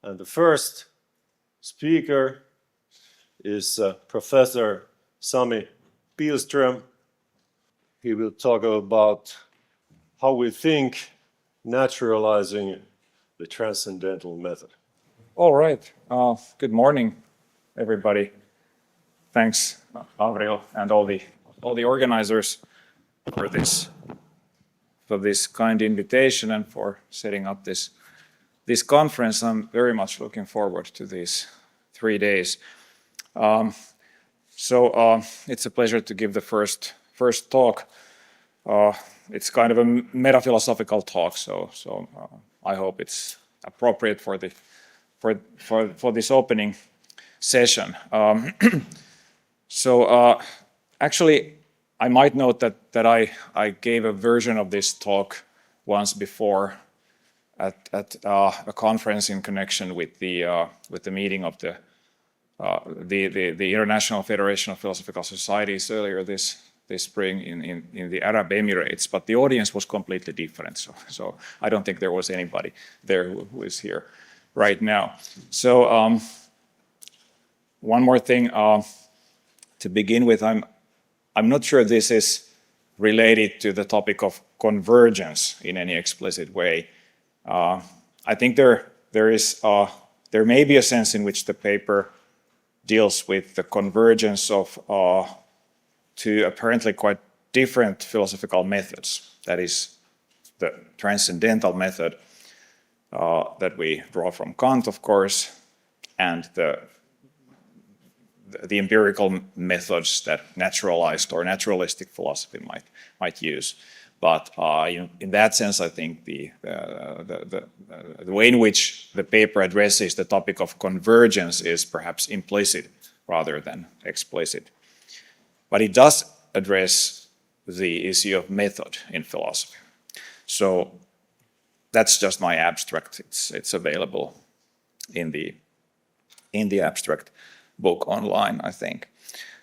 And the first speaker is Professor Sami Pihlström. He will talk about how we think naturalizing the transcendental method. All right. Good morning, everybody. Thanks, Avril, and all the organizers for this kind invitation and for setting up this conference. I'm very much looking forward to these 3 days. It's a pleasure to give the first talk. It's kind of a metaphilosophical talk, so I hope it's appropriate for this opening session. Actually, I might note that I gave a version of this talk once before at a conference in connection with the meeting of the International Federation of Philosophical Societies earlier this spring in the Arab Emirates, but the audience was completely different. So I don't think there was anybody there who is here right now. So one more thing to begin with, I'm not sure this is related to the topic of convergence in any explicit way. I think there may be a sense in which the paper deals with the convergence of two apparently quite different philosophical methods. That is the transcendental method that we draw from Kant, of course, and the empirical methods that naturalized or naturalistic philosophy might use. But in that sense, I think the way in which the paper addresses the topic of convergence is perhaps implicit rather than explicit. But it does address the issue of method in philosophy. So that's just my abstract. It's available in the abstract book online, I think.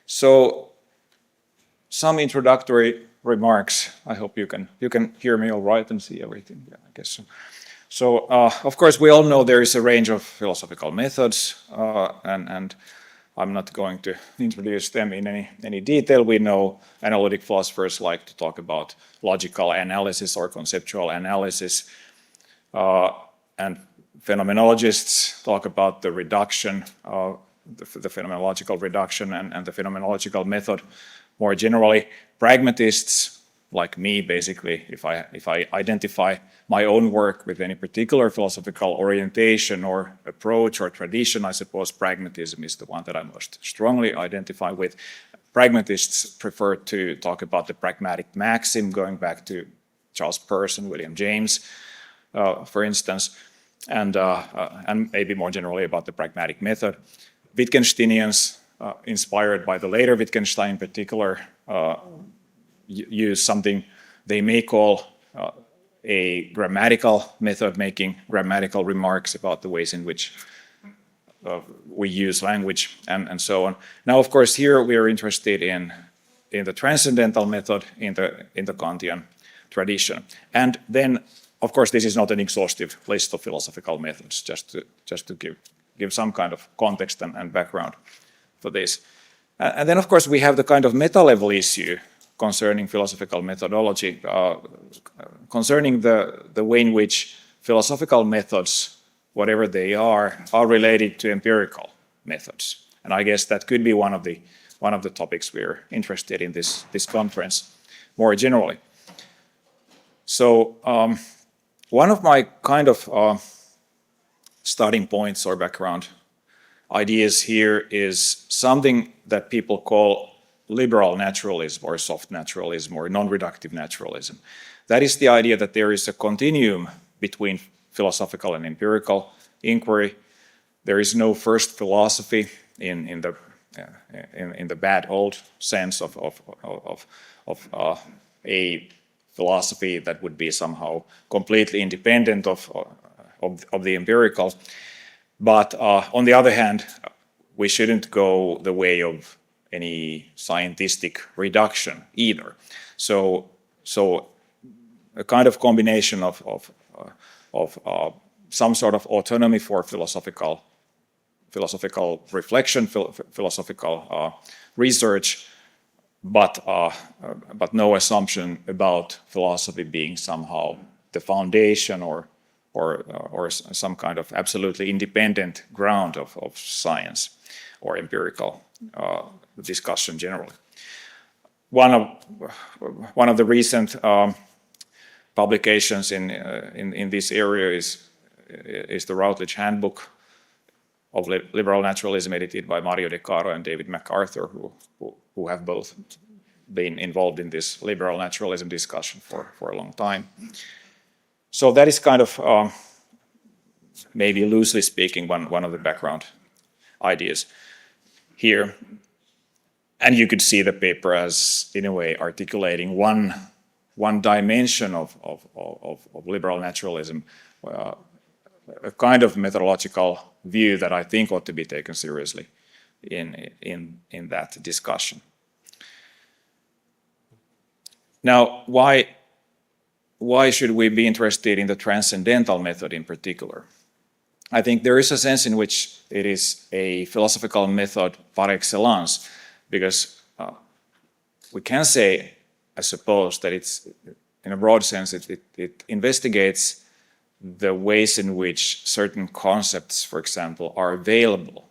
So some introductory remarks. I hope you can hear me all right and see everything. Yeah, I guess so. So of course we all know there is a range of philosophical methods, and I'm not going to introduce them in any detail. We know analytic philosophers like to talk about logical analysis or conceptual analysis, and phenomenologists talk about the reduction, the phenomenological reduction and the phenomenological method more generally. Pragmatists, like me, basically, if I identify my own work with any particular philosophical orientation or approach or tradition, I suppose pragmatism is the one that I most strongly identify with. Pragmatists prefer to talk about the pragmatic maxim, going back to Charles Peirce and William James, for instance, and maybe more generally about the pragmatic method. Wittgensteinians, inspired by the later Wittgenstein in particular, use something they may call a grammatical method, making grammatical remarks about the ways in which we use language and so on. Now, of course, here we are interested in the transcendental method in the Kantian tradition. And then, of course, this is not an exhaustive list of philosophical methods, just to give some kind of context and background for this. And then, of course, we have the kind of meta-level issue concerning philosophical methodology, concerning the way in which philosophical methods, whatever they are related to empirical methods. And I guess that could be one of the topics we're interested in this conference more generally. So one of my kind of starting points or background ideas here is something that people call liberal naturalism or soft naturalism or non-reductive naturalism. That is the idea that there is a continuum between philosophical and empirical inquiry. There is no first philosophy in the bad old sense of a philosophy that would be somehow completely independent of the empirical. But on the other hand, we shouldn't go the way of any scientific reduction either. So a kind of combination of some sort of autonomy for philosophical reflection, philosophical research, but no assumption about philosophy being somehow the foundation or some kind of absolutely independent ground of science or empirical discussion generally. One of the recent publications in this area is the Routledge Handbook of Liberal Naturalism, edited by Mario De Caro and David MacArthur, who have both been involved in this liberal naturalism discussion for a long time. So that is kind of, maybe loosely speaking, one of the background ideas here. And you could see the paper as, in a way, articulating one dimension of liberal naturalism, a kind of methodological view that I think ought to be taken seriously in that discussion. Now, why should we be interested in the transcendental method in particular? I think there is a sense in which it is a philosophical method par excellence, because we can say, I suppose, that it's, in a broad sense, it investigates the ways in which certain concepts, for example, are available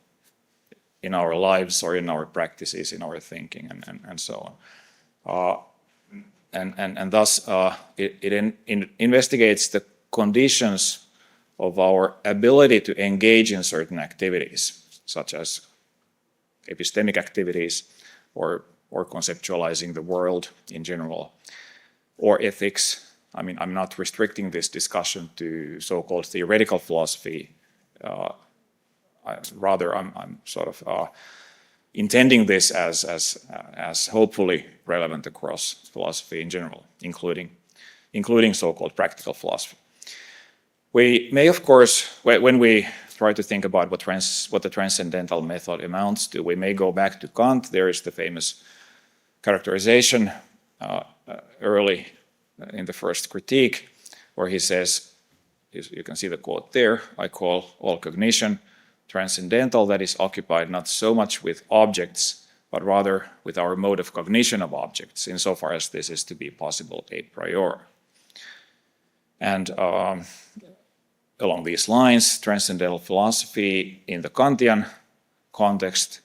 in our lives or in our practices, in our thinking, and so on. And thus, it investigates the conditions of our ability to engage in certain activities, such as epistemic activities or conceptualizing the world in general, or ethics. I mean, I'm not restricting this discussion to so-called theoretical philosophy. Rather, I'm sort of intending this as hopefully relevant across philosophy in general, including so-called practical philosophy. We may, of course, when we try to think about what the transcendental method amounts to, we may go back to Kant. There is the famous characterization early in the first critique, where he says, you can see the quote there, I call all cognition transcendental, that is occupied not so much with objects, but rather with our mode of cognition of objects, insofar as this is to be possible a priori. And along these lines, transcendental philosophy in the Kantian context,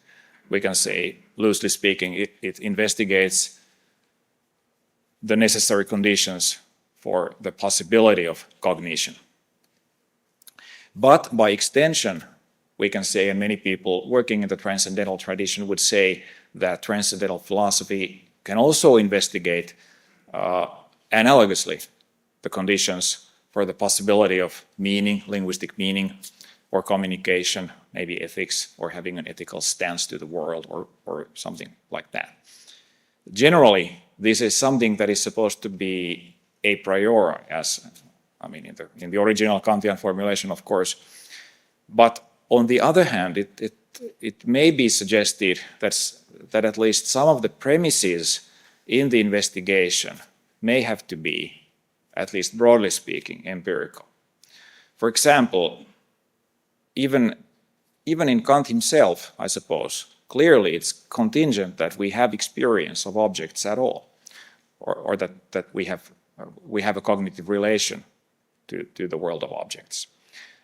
we can say, loosely speaking, it investigates the necessary conditions for the possibility of cognition. But by extension, we can say, and many people working in the transcendental tradition would say, that transcendental philosophy can also investigate analogously the conditions for the possibility of meaning, linguistic meaning, or communication, maybe ethics, or having an ethical stance to the world, or something like that. Generally, this is something that is supposed to be a priori, as I mean, in the original Kantian formulation, of course. But on the other hand, it may be suggested that at least some of the premises in the investigation may have to be, at least broadly speaking, empirical. For example, even in Kant himself, I suppose, clearly it's contingent that we have experience of objects at all, or that we have a cognitive relation to the world of objects.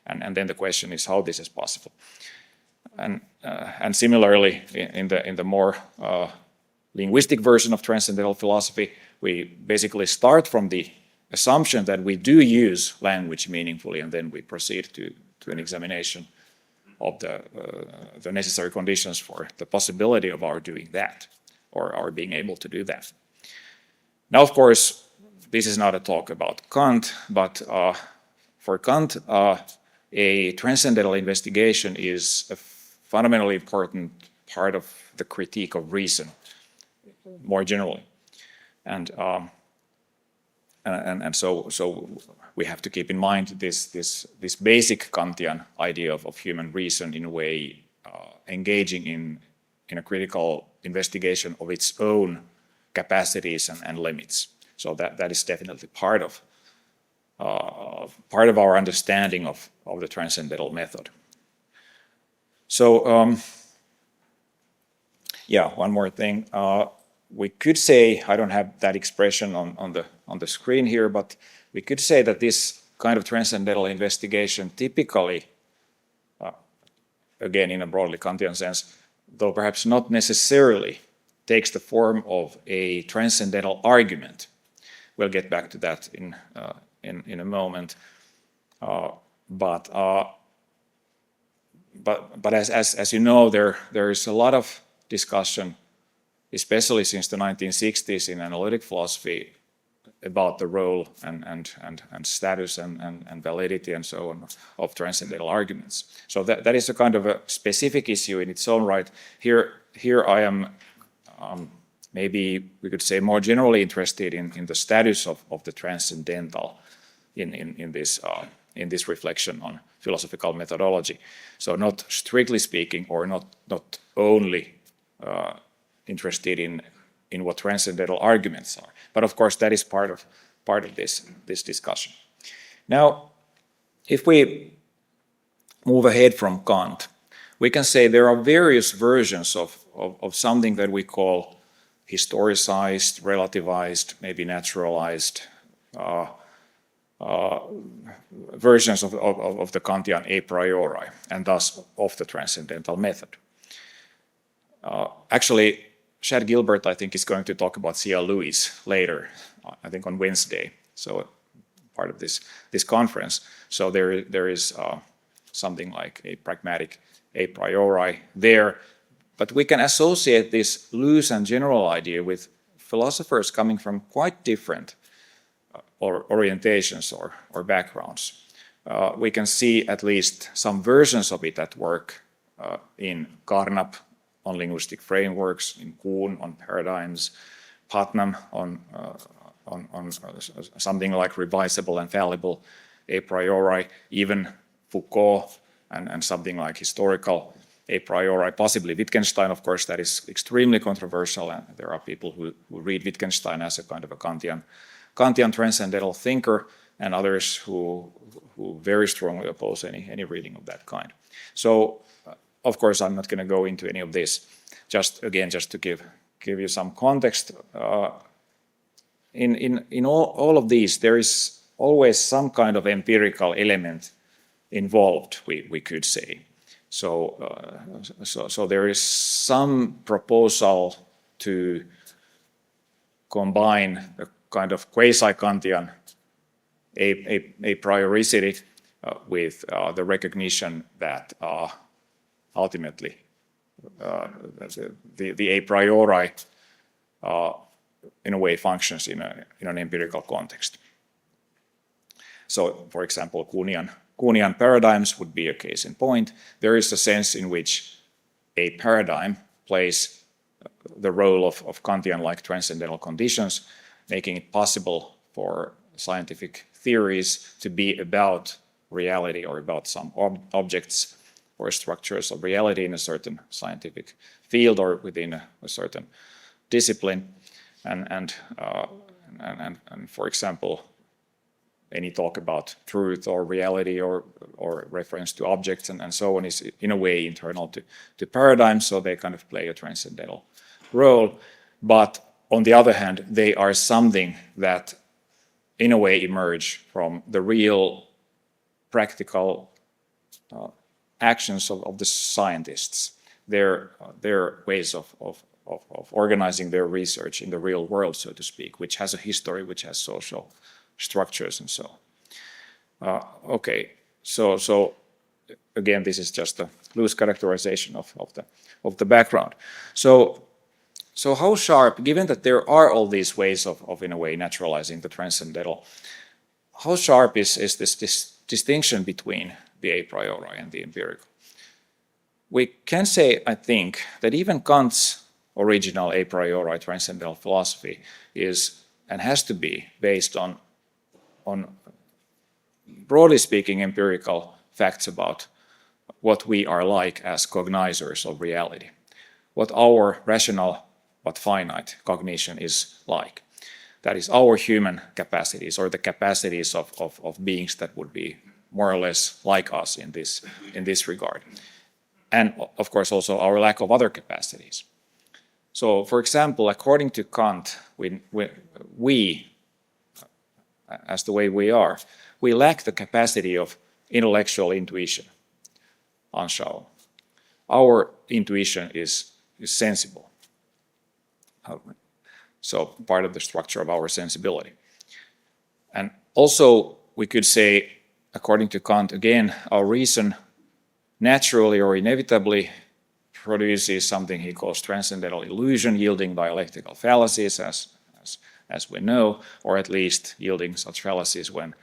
And then the question is how this is possible. And similarly, in the more linguistic version of transcendental philosophy, we basically start from the assumption that we do use language meaningfully, and then we proceed to an examination of the necessary conditions for the possibility of our doing that, or our being able to do that. Now, of course, this is not a talk about Kant, but for Kant, a transcendental investigation is a fundamentally important part of the critique of reason, more generally. And so we have to keep in mind this basic Kantian idea of human reason, in a way engaging in a critical investigation of its own capacities and limits. So that is definitely part of our understanding of the transcendental method. So yeah, one more thing. We could say, I don't have that expression on the screen here, but we could say that this kind of transcendental investigation typically, again in a broadly Kantian sense, though perhaps not necessarily, takes the form of a transcendental argument. We'll get back to that in a moment. But as you know, there is a lot of discussion, especially since the 1960s in analytic philosophy, about the role and status and validity and so on of transcendental arguments. So that is a kind of a specific issue in its own right. Here I am, maybe we could say, more generally interested in the status of the transcendental in this reflection on philosophical methodology. So not strictly speaking, or not only interested in what transcendental arguments are, but of course that is part of this discussion. Now, if we move ahead from Kant, we can say there are various versions of something that we call historicized, relativized, maybe naturalized versions of the Kantian a priori, and thus of the transcendental method. Actually, Chad Gilbert, I think, is going to talk about C.L. Lewis later, I think on Wednesday, so part of this conference. So there is something like a pragmatic a priori there, but we can associate this loose and general idea with philosophers coming from quite different orientations or backgrounds. We can see at least some versions of it at work in Carnap on linguistic frameworks, in Kuhn on paradigms, Putnam on something like revisable and fallible a priori, even Foucault and something like historical a priori, possibly Wittgenstein. Of course, that is extremely controversial, and there are people who read Wittgenstein as a kind of a Kantian transcendental thinker, and others who very strongly oppose any reading of that kind. So, of course, I'm not going to go into any of this. Just to give you some context, in all of these, there is always some kind of empirical element involved, we could say. So there is some proposal to combine a kind of quasi-Kantian a prioricity with the recognition that ultimately the a priori in a way functions in an empirical context. So, for example, Kuhnian paradigms would be a case in point. There is a sense in which a paradigm plays the role of Kantian-like transcendental conditions, making it possible for scientific theories to be about reality or about some objects or structures of reality in a certain scientific field or within a certain discipline. And for example, any talk about truth or reality or reference to objects and so on is in a way internal to paradigms, so they kind of play a transcendental role. But on the other hand, they are something that in a way emerge from the real practical actions of the scientists, their ways of organizing their research in the real world, so to speak, which has a history, which has social structures and so on. Okay, so again, this is just a loose characterization of the background. So how sharp, given that there are all these ways of in a way naturalizing the transcendental, how sharp is this distinction between the a priori and the empirical? We can say, I think, that even Kant's original a priori transcendental philosophy is and has to be based on broadly speaking empirical facts about what we are like as cognizers of reality, what our rational but finite cognition is like. That is our human capacities, or the capacities of beings that would be more or less like us in this regard. And of course also our lack of other capacities. So for example, according to Kant, we as the way we are, we lack the capacity of intellectual intuition, Anschauung. Our intuition is sensible. So part of the structure of our sensibility. And also we could say, according to Kant again, our reason naturally or inevitably produces something he calls transcendental illusion, yielding dialectical fallacies, as we know, or at least yielding such fallacies when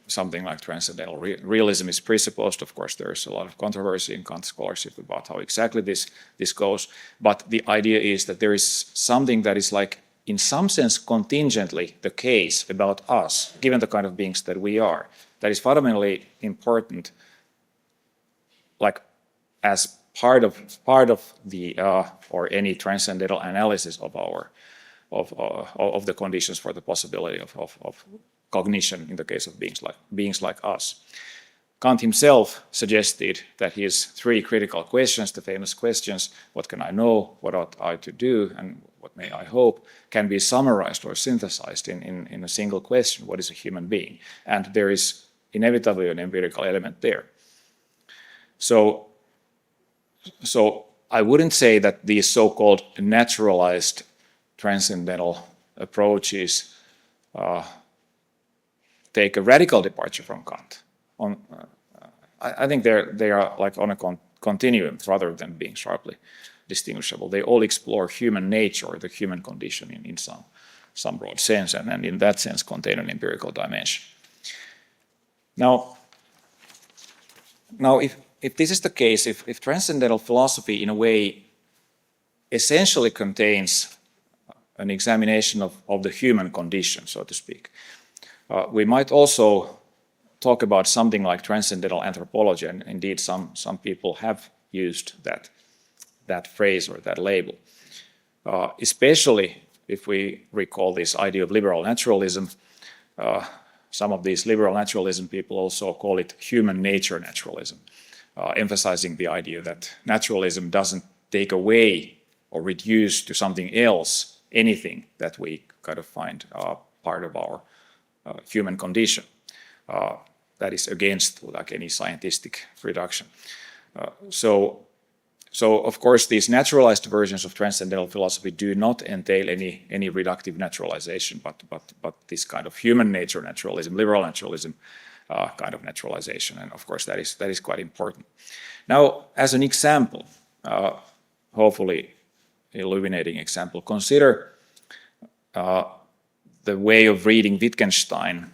something like transcendental realism is presupposed. Of course, there's a lot of controversy in Kant scholarship about how exactly this goes, but the idea is that there is something that is like, in some sense, contingently the case about us, given the kind of beings that we are, that is fundamentally important, like as part of the or any transcendental analysis of our of the conditions for the possibility of cognition in the case of beings like us. Kant himself suggested that his three critical questions, the famous questions, what can I know, what ought I to do, and what may I hope, can be summarized or synthesized in a single question, what is a human being? And there is inevitably an empirical element there. So I wouldn't say that these so-called naturalized transcendental approaches take a radical departure from Kant. I think they are like on a continuum rather than being sharply distinguishable. They all explore human nature, or the human condition in some broad sense, and in that sense contain an empirical dimension. Now if this is the case, if transcendental philosophy in a way essentially contains an examination of the human condition, so to speak, we might also talk about something like transcendental anthropology, and indeed some people have used that phrase or that label. Especially if we recall this idea of liberal naturalism, some of these liberal naturalism people also call it human nature naturalism, emphasizing the idea that naturalism doesn't take away or reduce to something else anything that we kind of find part of our human condition. That is against like any scientific reduction. So of course these naturalized versions of transcendental philosophy do not entail any reductive naturalization, but this kind of human nature naturalism, liberal naturalism kind of naturalization, and of course that is quite important. Now, as an example, hopefully illuminating example, consider the way of reading Wittgenstein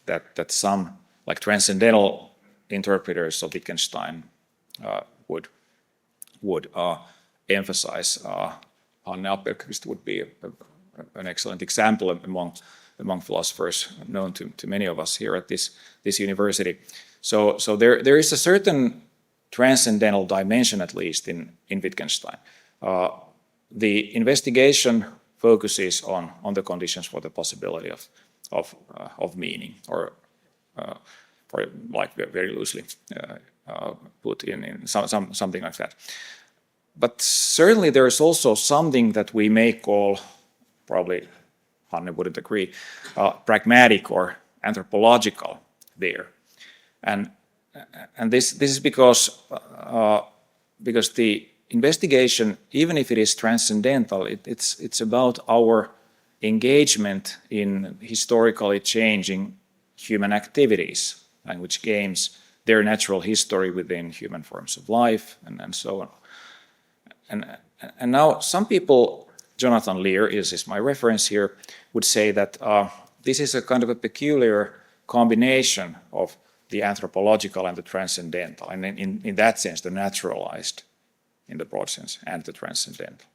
that some like transcendental interpreters of Wittgenstein would emphasize. Hanne Appelqvist would be an excellent example among philosophers known to many of us here at this university. So there is a certain transcendental dimension, at least in Wittgenstein. The investigation focuses on the conditions for the possibility of meaning, or like very loosely put in something like that. But certainly there is also something that we may call, probably Hanne wouldn't agree, pragmatic or anthropological there, and this is because the investigation, even if it is transcendental, it's about our engagement in historically changing human activities, language games, their natural history within human forms of life, and so on. And now some people, Jonathan Lear is my reference here, would say that this is a kind of a peculiar combination of the anthropological and the transcendental, and in that sense the naturalized in the broad sense and the transcendental.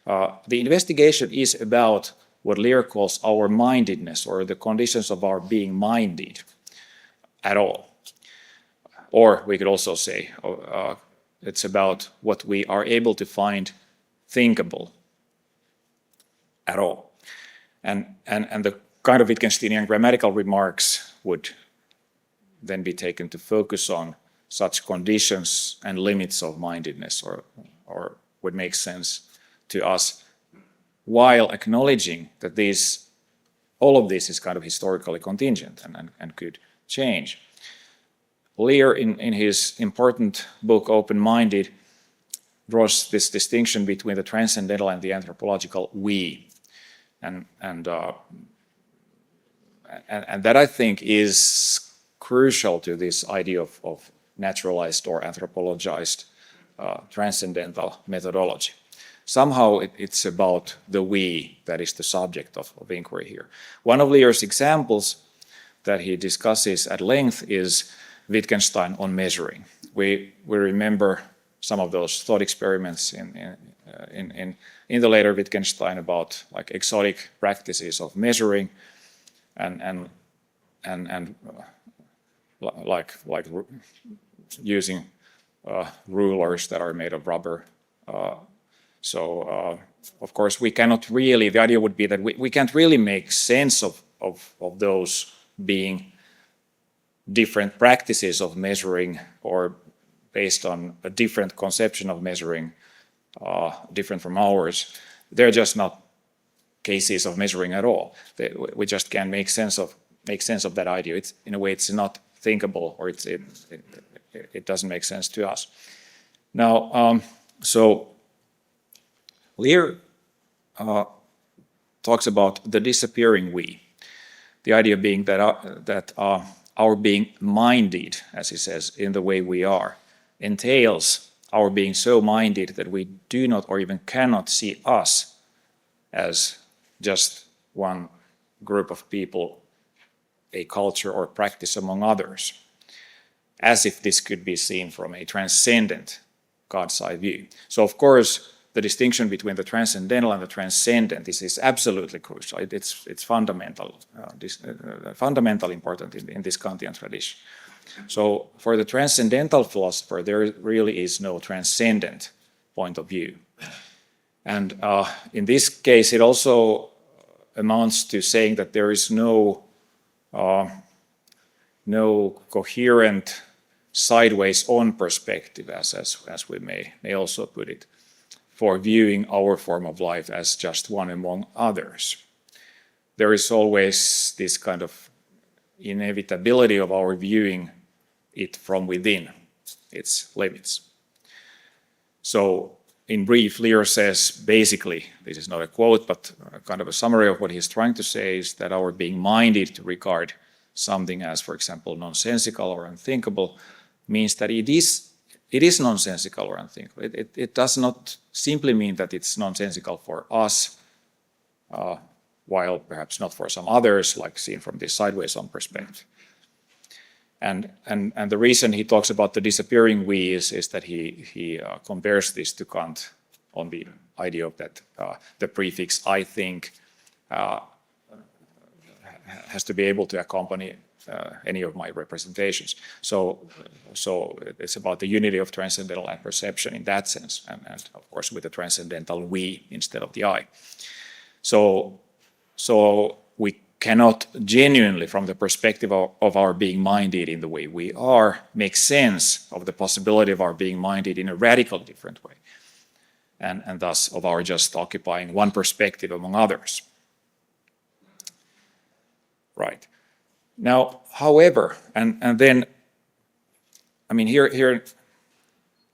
The investigation is about what Lear calls our mindedness, or the conditions of our being minded at all. Or we could also say it's about what we are able to find thinkable at all. And the kind of Wittgensteinian grammatical remarks would then be taken to focus on such conditions and limits of mindedness, or would make sense to us, while acknowledging that all of this is kind of historically contingent and could change. Lear, in his important book Open-Minded, draws this distinction between the transcendental and the anthropological we, and that I think is crucial to this idea of naturalized or anthropologized transcendental methodology. Somehow it's about the we that is the subject of inquiry here. One of Lear's examples that he discusses at length is Wittgenstein on measuring. We remember some of those thought experiments in the later Wittgenstein about like exotic practices of measuring and like using rulers that are made of rubber. Of course, we cannot really, the idea would be that we can't really make sense of those being different practices of measuring or based on a different conception of measuring, different from ours. They're just not cases of measuring at all. We just can't make sense of that idea. In a way, it's not thinkable, or it doesn't make sense to us. Now, so Lear talks about the disappearing we. The idea being that our being minded, as he says, in the way we are, entails our being so minded that we do not or even cannot see us as just one group of people, a culture or practice among others, as if this could be seen from a transcendent God's eye view. So of course, the distinction between the transcendental and the transcendent is absolutely crucial. It's fundamental, fundamentally important in this Kantian tradition. So for the transcendental philosopher, there really is no transcendent point of view. And in this case, it also amounts to saying that there is no coherent sideways on perspective, as we may also put it, for viewing our form of life as just one among others. There is always this kind of inevitability of our viewing it from within its limits. So in brief, Lear says basically, this is not a quote, but kind of a summary of what he's trying to say is that our being minded to regard something as, for example, nonsensical or unthinkable means that it is nonsensical or unthinkable. It does not simply mean that it's nonsensical for us, while perhaps not for some others, like seen from this sideways on perspective. And the reason he talks about the disappearing we is that he compares this to Kant on the idea of that the prefix I think has to be able to accompany any of my representations. So it's about the unity of transcendental and perception in that sense, and of course with the transcendental we instead of the I. So we cannot genuinely, from the perspective of our being minded in the way we are, make sense of the possibility of our being minded in a radically different way, and thus of our just occupying one perspective among others. Right. Now, however, and then, I mean, here,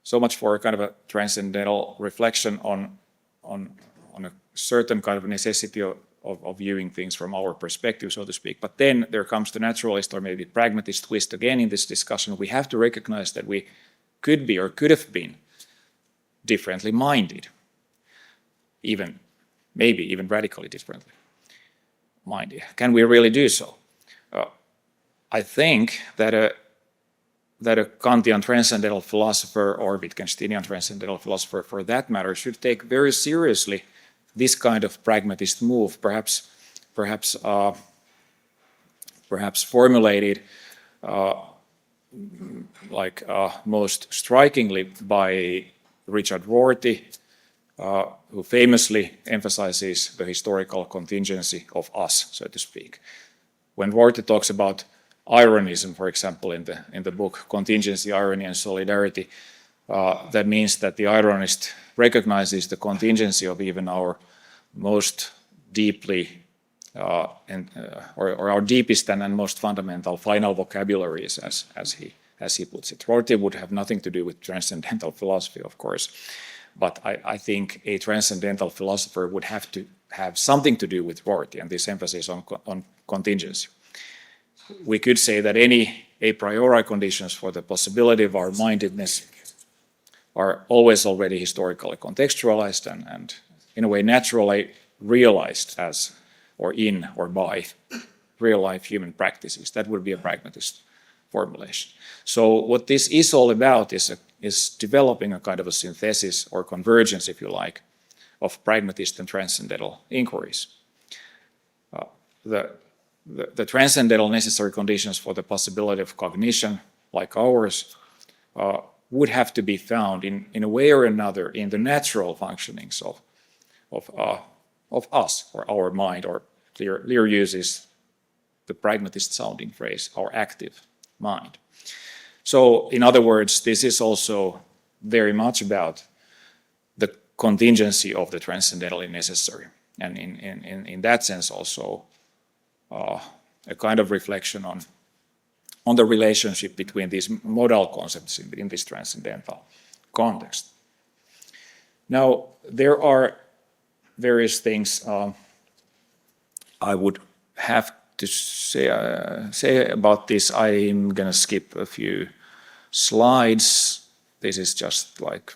so much for kind of a transcendental reflection on a certain kind of necessity of viewing things from our perspective, so to speak. But then there comes the naturalist or maybe pragmatist twist again in this discussion. We have to recognize that we could be or could have been differently minded, maybe even radically differently minded. Can we really do so? I think that a Kantian transcendental philosopher, or Wittgensteinian transcendental philosopher for that matter, should take very seriously this kind of pragmatist move, perhaps formulated most strikingly by Richard Rorty, who famously emphasizes the historical contingency of us, so to speak. When Rorty talks about ironism, for example, in the book Contingency, Irony, and Solidarity. That means that the ironist recognizes the contingency of even our most deeply or our deepest and most fundamental final vocabularies, as he puts it. Rorty would have nothing to do with transcendental philosophy, of course, but I think a transcendental philosopher would have to have something to do with Rorty and this emphasis on contingency. We could say that any a priori conditions for the possibility of our mindedness are always already historically contextualized and in a way naturally realized as or in or by real-life human practices. That would be a pragmatist formulation. So what this is all about is developing a kind of a synthesis or convergence, if you like, of pragmatist and transcendental inquiries. The transcendental necessary conditions for the possibility of cognition, like ours, would have to be found in a way or another in the natural functionings of us, or our mind, or Lear uses the pragmatist sounding phrase, our active mind. So, in other words, this is also very much about the contingency of the transcendentally necessary, and in that sense also a kind of reflection on the relationship between these modal concepts in this transcendental context. Now, there are various things I would have to say about this. I'm going to skip a few slides. This is just like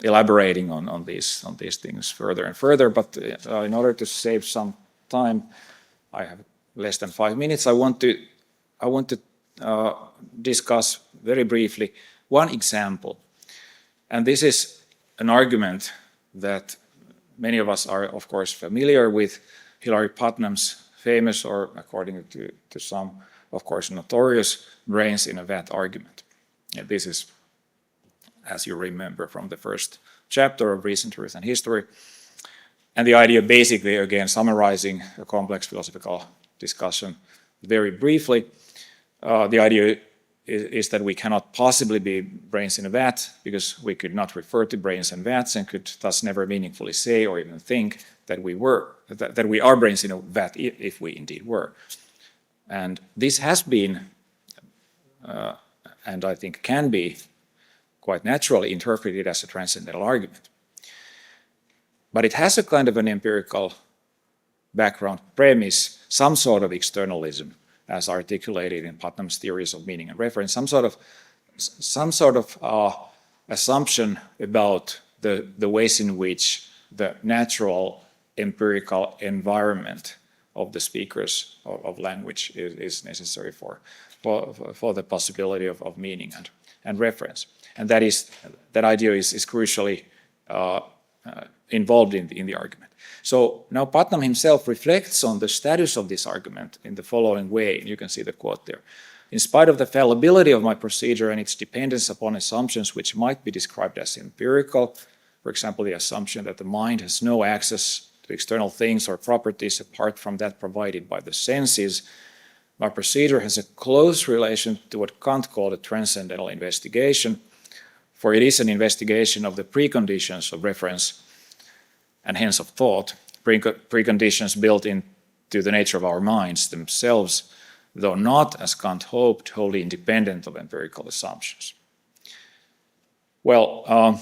elaborating on these things further and further, but in order to save some time, I have less than 5 minutes. I want to discuss very briefly one example, and this is an argument that many of us are, of course, familiar with, Hilary Putnam's famous, or according to some, of course, notorious brains in a vat argument. And this is, as you remember from the first chapter of Reason, Truth, and History. And the idea, basically, again, summarizing a complex philosophical discussion very briefly, the idea is that we cannot possibly be brains in a vat because we could not refer to brains and vats and could thus never meaningfully say or even think that we are brains in a vat if we indeed were. And this has been, and I think can be, quite naturally interpreted as a transcendental argument. But it has a kind of an empirical background premise, some sort of externalism, as articulated in Putnam's theories of meaning and reference, some sort of assumption about the ways in which the natural empirical environment of the speakers of language is necessary for the possibility of meaning and reference. And that idea is crucially involved in the argument. So now Putnam himself reflects on the status of this argument in the following way. You can see the quote there. In spite of the fallibility of my procedure and its dependence upon assumptions which might be described as empirical, for example, the assumption that the mind has no access to external things or properties apart from that provided by the senses, my procedure has a close relation to what Kant called a transcendental investigation, for it is an investigation of the preconditions of reference and hence of thought, preconditions built into the nature of our minds themselves, though not, as Kant hoped, wholly independent of empirical assumptions. Well,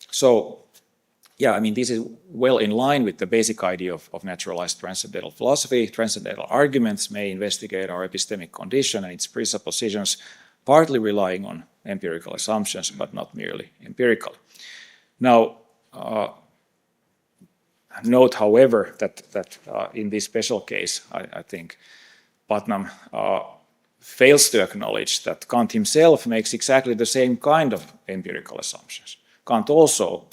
this is well in line with the basic idea of naturalized transcendental philosophy. Transcendental arguments may investigate our epistemic condition and its presuppositions, partly relying on empirical assumptions, but not merely empirical. Now, note, however, that in this special case, I think Putnam fails to acknowledge that Kant himself makes exactly the same kind of empirical assumptions. Kant also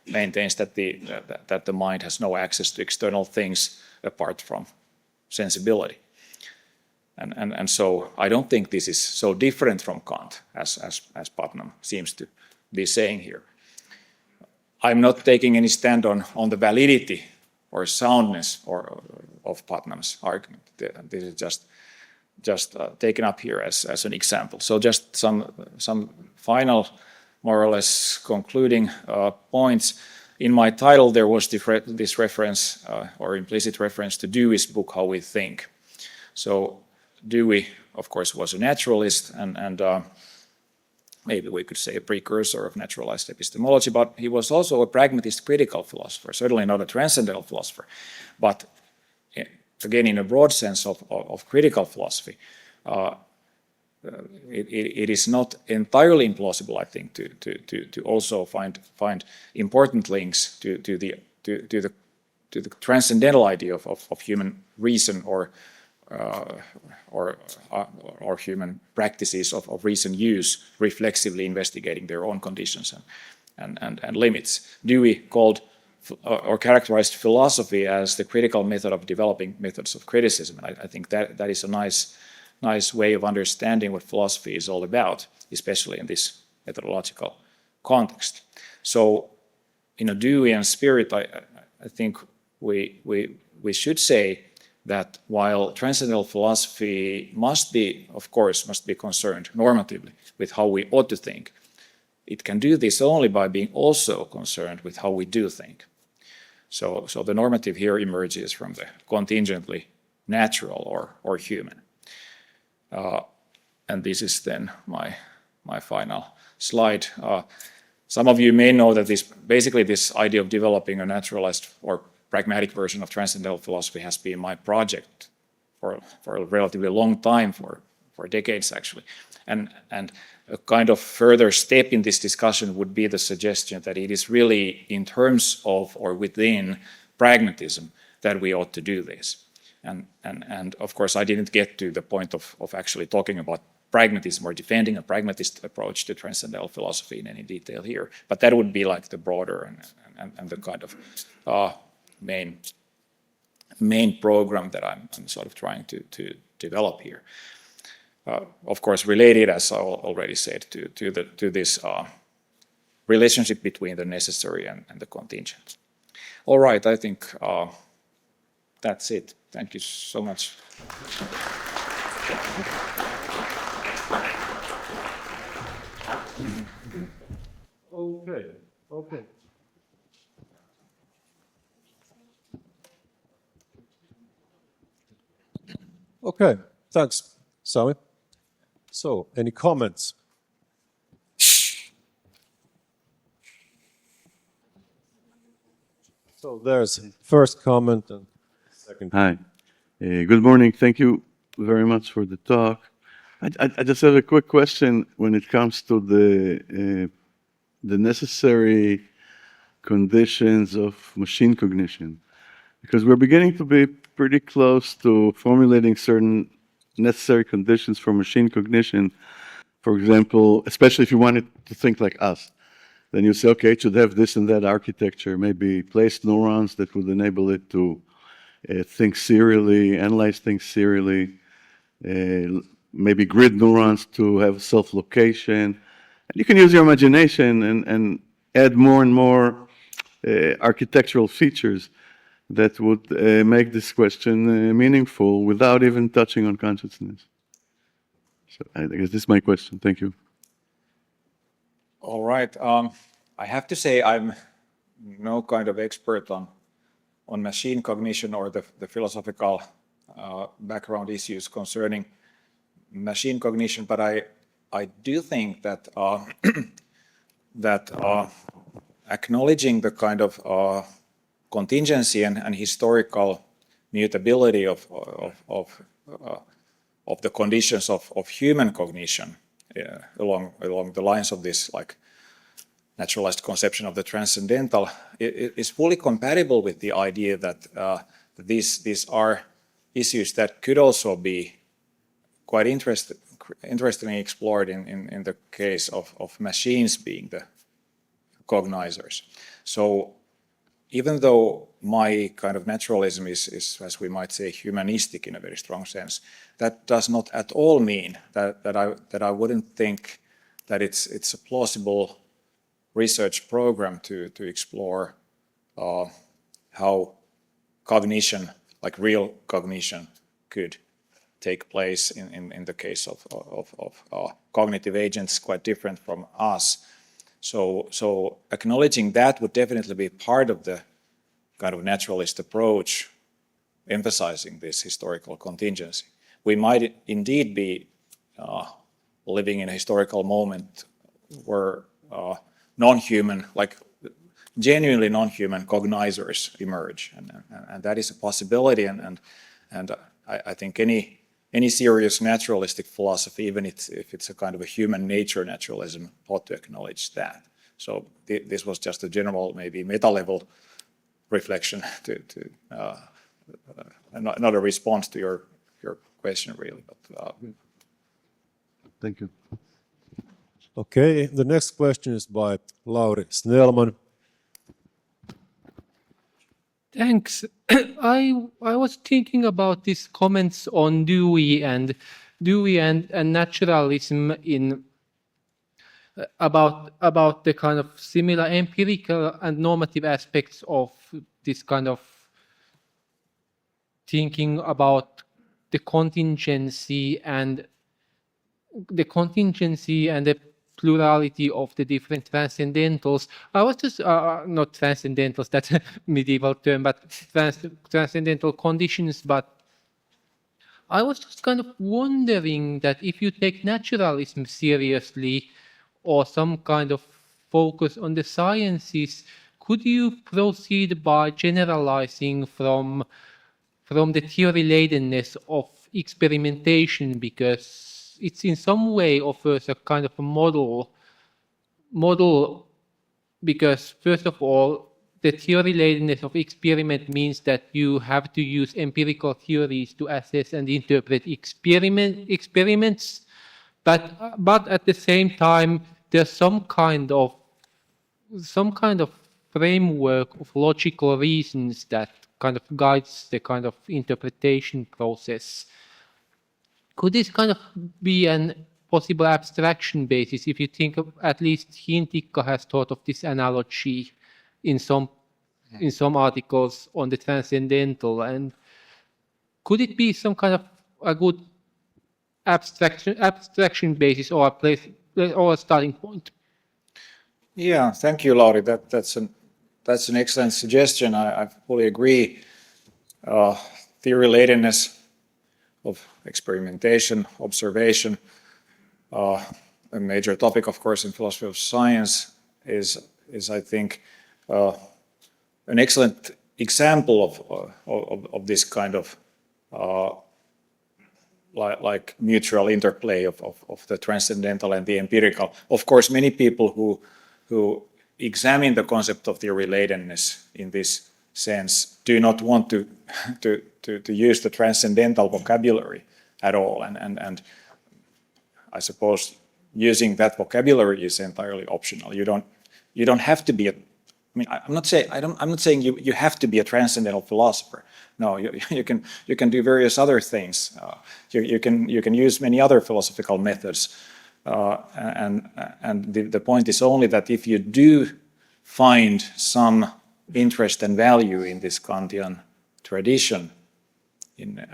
maintains that the mind has no access to external things apart from sensibility. And so I don't think this is so different from Kant as Putnam seems to be saying here. I'm not taking any stand on the validity or soundness of Putnam's argument. This is just just taken up here as an example. So just some final, more or less concluding points. In my title, there was this reference or implicit reference to Dewey's book, How We Think. So Dewey, of course, was a naturalist and maybe we could say a precursor of naturalized epistemology, but he was also a pragmatist critical philosopher, certainly not a transcendental philosopher, but again, in a broad sense of critical philosophy. It is not entirely implausible, I think, to also find important links to the transcendental idea of human reason or human practices of reason use, reflexively investigating their own conditions and limits. Dewey called or characterized philosophy as the critical method of developing methods of criticism. And I think that is a nice way of understanding what philosophy is all about, especially in this methodological context. So, in a Deweyan spirit, I think we should say that while transcendental philosophy must be concerned normatively with how we ought to think, it can do this only by being also concerned with how we do think. So the normative here emerges from the contingently natural or human. And this is then my final slide. Some of you may know that this idea of developing a naturalized or pragmatic version of transcendental philosophy has been my project for a relatively long time, for decades actually. And a kind of further step in this discussion would be the suggestion that it is really in terms of or within pragmatism that we ought to do this. And of course, I didn't get to the point of actually talking about pragmatism or defending a pragmatist approach to transcendental philosophy in any detail here. But that would be like the broader and the kind of main program that I'm sort of trying to develop here. Of course, related, as I already said, to this relationship between the necessary and the contingent. All right, I think that's it. Thank you so much. Okay. Okay, thanks, Sami. So, any comments? So there's first comment and second. Hi. Good morning. Thank you very much for the talk. I just have a quick question when it comes to the necessary conditions of machine cognition, because we're beginning to be pretty close to formulating certain necessary conditions for machine cognition. For example, especially if you wanted to think like us, then you say, okay, it should have this and that architecture, maybe placed neurons that would enable it to think serially, analyze things serially, maybe grid neurons to have self-location. And you can use your imagination and add more and more architectural features that would make this question meaningful without even touching on consciousness. So I guess this is my question. Thank you. All right. I have to say I'm no kind of expert on machine cognition or the philosophical background issues concerning machine cognition, but I do think that acknowledging the kind of contingency and historical mutability of the conditions of human cognition along the lines of this like naturalized conception of the transcendental is fully compatible with the idea that these are issues that could also be quite interestingly explored in the case of machines being the cognizers. So even though my kind of naturalism is, as we might say, humanistic in a very strong sense, that does not at all mean that I wouldn't think that it's a plausible research program to explore how cognition, like real cognition, could take place in the case of cognitive agents quite different from us. So acknowledging that would definitely be part of the kind of naturalist approach, emphasizing this historical contingency. We might indeed be living in a historical moment where non-human, like genuinely non-human cognizers emerge, and that is a possibility. And I think any serious naturalistic philosophy, even if it's a kind of a human nature naturalism, ought to acknowledge that. So this was just a general, maybe meta-level reflection not a response to your question really. But, Thank you. Okay, the next question is by Lauri Snellman. Thanks. I was thinking about these comments on Dewey and naturalism in about the kind of similar empirical and normative aspects of this kind of thinking about the contingency and the plurality of the different transcendentals. I was just not transcendentals, that's a medieval term, but transcendental conditions. But I was just kind of wondering that if you take naturalism seriously or some kind of focus on the sciences, could you proceed by generalizing from the theory-ladenness of experimentation, because it's in some way offers a kind of a model, because first of all, the theory-ladenness of experiment means that you have to use empirical theories to assess and interpret experiments, but at the same time, there's some kind of framework of logical reasons that kind of guides the kind of interpretation process. Could this kind of be an possible abstraction basis? If you think of, at least Hintikka has thought of this analogy in some articles on the transcendental, and could it be some kind of a good abstraction basis or a place or a starting point? yeah, thank you, Lauri. That's an excellent suggestion. I fully agree. Theory-ladenness of experimentation, observation, a major topic, of course, in philosophy of science is I think, an excellent example of this kind of like mutual interplay of the transcendental and the empirical. Of course, many people who examine the concept of theory-ladenness in this sense do not want to use the transcendental vocabulary at all, and I suppose using that vocabulary is entirely optional. You don't have to be I'm not saying you have to be a transcendental philosopher. No, you can do various other things. You can use many other philosophical methods, and the point is only that if you do find some interest and value in this Kantian tradition, in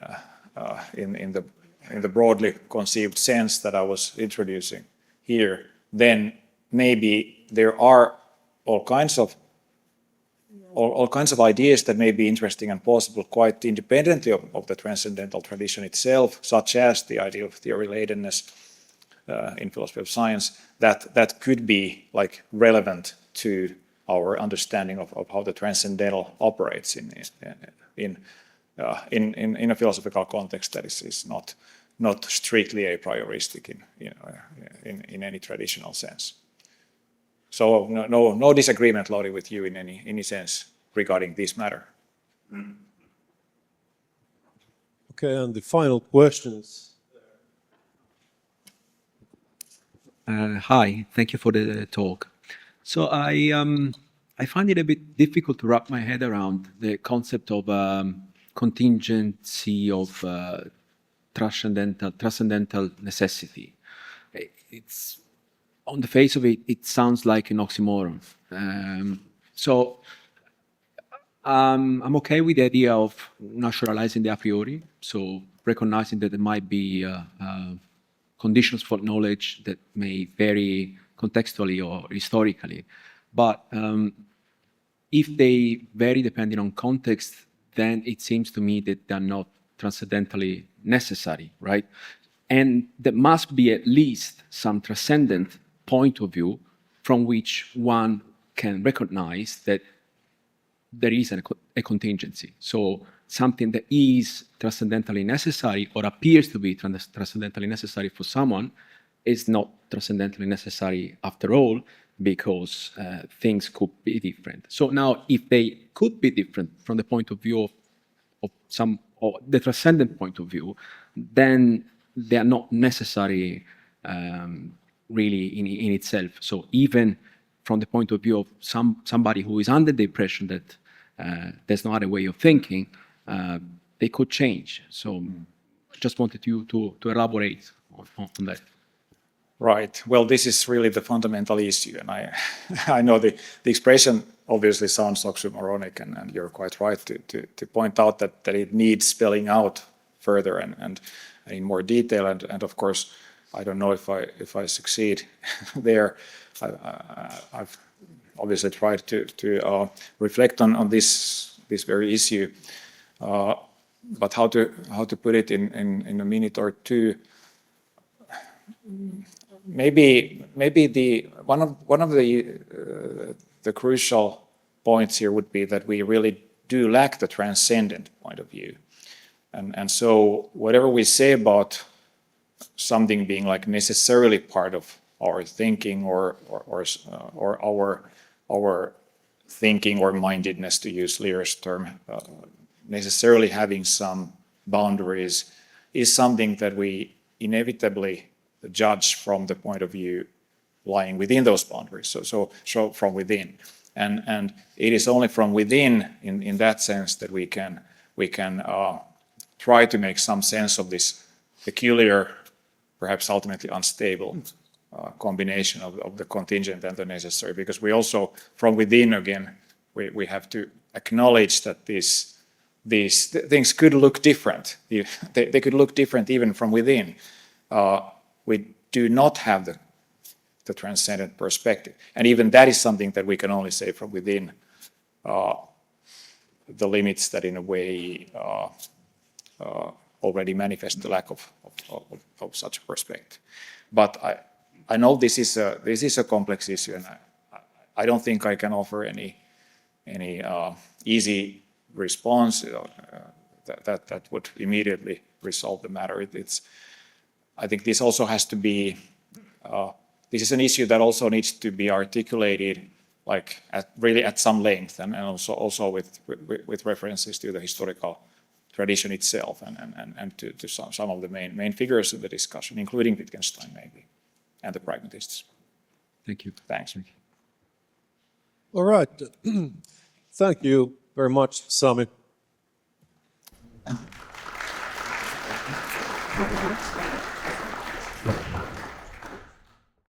the broadly conceived sense that I was introducing here, then maybe there are all kinds of ideas that may be interesting and possible quite independently of the transcendental tradition itself, such as the idea of theory-ladenness in philosophy of science, that could be like relevant to our understanding of how the transcendental operates in a philosophical context that is not strictly aprioristic in any traditional sense. So no disagreement, Lauri, with you in any sense regarding this matter. Okay, and the final questions. Hi, thank you for the talk. So I find it a bit difficult to wrap my head around the concept of contingency of transcendental necessity. It's on the face of it, it sounds like an oxymoron. So I'm okay with the idea of naturalizing the a priori, so recognizing that there might be conditions for knowledge that may vary contextually or historically. But if they vary depending on context, then it seems to me that they're not transcendentally necessary, right? And there must be at least some transcendent point of view from which one can recognize that there is a contingency. So something that is transcendentally necessary or appears to be transcendentally necessary for someone is not transcendentally necessary after all, because things could be different. So now, if they could be different from the point of view of the transcendent point of view, then they are not necessary really in itself. So even from the point of view of somebody who is under the impression that there's no other way of thinking, they could change. So just wanted you to elaborate on that. Right. Well, this is really the fundamental issue, and I know the expression obviously sounds oxymoronic, and you're quite right to point out that it needs spelling out further and in more detail. And of course, I don't know if I succeed there. I've obviously tried to reflect on this very issue, but how to put it in a minute or two. Maybe one of the crucial points here would be that we really do lack the transcendent point of view, and so whatever we say about something being like necessarily part of our thinking or our thinking or mindedness, to use Lear's term, necessarily having some boundaries, is something that we inevitably judge from the point of view lying within those boundaries, so from within, and it is only from within, in that sense, that we can try to make some sense of this peculiar, perhaps ultimately unstable combination of the contingent and the necessary, because we also, from within again, we have to acknowledge that these things could look different. They could look different even from within. We do not have the transcendent perspective. And even that is something that we can only say from within the limits that in a way already manifest the lack of such a perspective. But I know this is a complex issue, and I don't think I can offer any easy response that would immediately resolve the matter. I think this also has to be, this is an issue that also needs to be articulated like really at some length, and also with references to the historical tradition itself and to some of the main figures in the discussion, including Wittgenstein maybe, and the pragmatists. Thank you. Thanks. All right. Thank you very much, Sami.